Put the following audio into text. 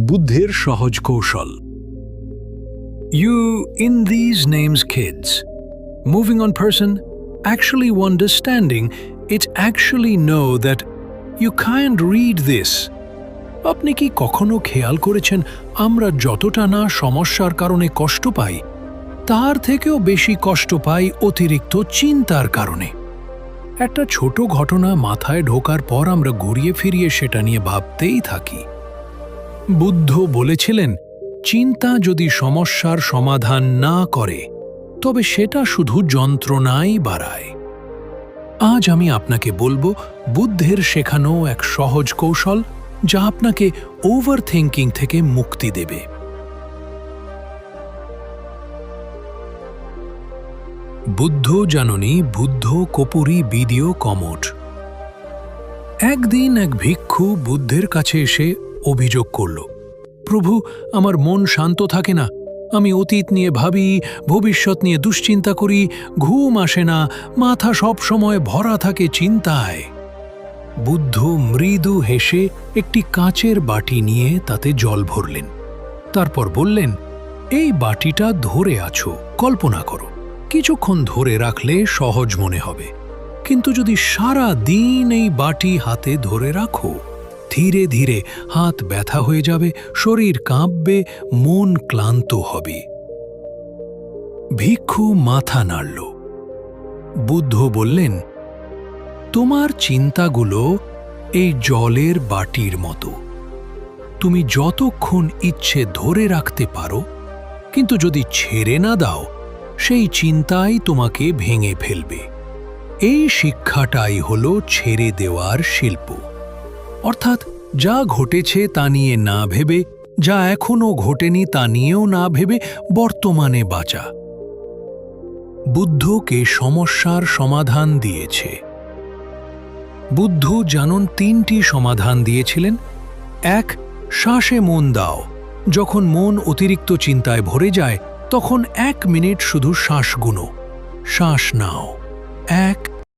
বুদ্ধের সহজ কৌশল। You, in these names, kids. Moving on person, actually understanding, it actually know that you can't read this. আপনি কি কখনো খেয়াল করেছেন আমরা যতটা না সমস্যার কারণে কষ্ট পাই, তার থেকেও বেশি কষ্ট পাই অতিরিক্ত চিন্তার কারণে। একটা ছোট ঘটনা মাথায় ঢোকার পর আমরা ঘুরিয়ে ফিরিয়ে সেটা নিয়ে ভাবতেই থাকি। বুদ্ধ বলেছিলেন, চিন্তা যদি সমস্যার সমাধান না করে তবে সেটা শুধু যন্ত্রণাই বাড়ায়। আজ আমি আপনাকে বলবো বুদ্ধের শেখানো এক সহজ কৌশল যা আপনাকে ওভার থিঙ্কিং থেকে মুক্তি দেবে। বুদ্ধ জাননী বুদ্ধ কপুরী বিদিও কমঠ। একদিন এক ভিক্ষু বুদ্ধের কাছে এসে অভিযোগ করল, প্রভু, আমার মন শান্ত থাকে না, আমি অতীত নিয়ে ভাবি, ভবিষ্যৎ নিয়ে দুশ্চিন্তা করি, ঘুম আসে না, মাথা সব সময় ভরা থাকে চিন্তায়। বুদ্ধ মৃদু হেসে একটি কাচের বাটি নিয়ে তাতে জল ভরলেন। তারপর বললেন, এই বাটিটা ধরে আছো, কল্পনা করো, কিছুক্ষণ ধরে রাখলে সহজ মনে হবে, কিন্তু যদি সারা দিন এই বাটি হাতে ধরে রাখো, ধীরে ধীরে হাত ব্যথা হয়ে যাবে, শরীর কাঁপবে, মন ক্লান্ত হবে। ভিক্ষু মাথা নাড়ল। বুদ্ধ বললেন, তোমার চিন্তাগুলো এই জলের বাটির মতো, তুমি যতক্ষণ ইচ্ছে ধরে রাখতে পারো, কিন্তু যদি ছেড়ে না দাও, সেই চিন্তাই তোমাকে ভেঙে ফেলবে। এই শিক্ষাটাই হলো ছেড়ে দেওয়ার শিল্প। অর্থাৎ যা ঘটেছে তা নিয়ে না ভেবে, যা এখনো ঘটেনি তা নিয়েও না ভেবে বর্তমানে বাঁচা। বুদ্ধকে সমস্যার সমাধান দিয়েছে। বুদ্ধ জানুন 3টি সমাধান দিয়েছিলেন। 1, শ্বাসে মন দাও। যখন মন অতিরিক্ত চিন্তায় ভরে যায়, তখন 1 মিনিট শুধু শ্বাস গুনো। শ্বাস নাও, 1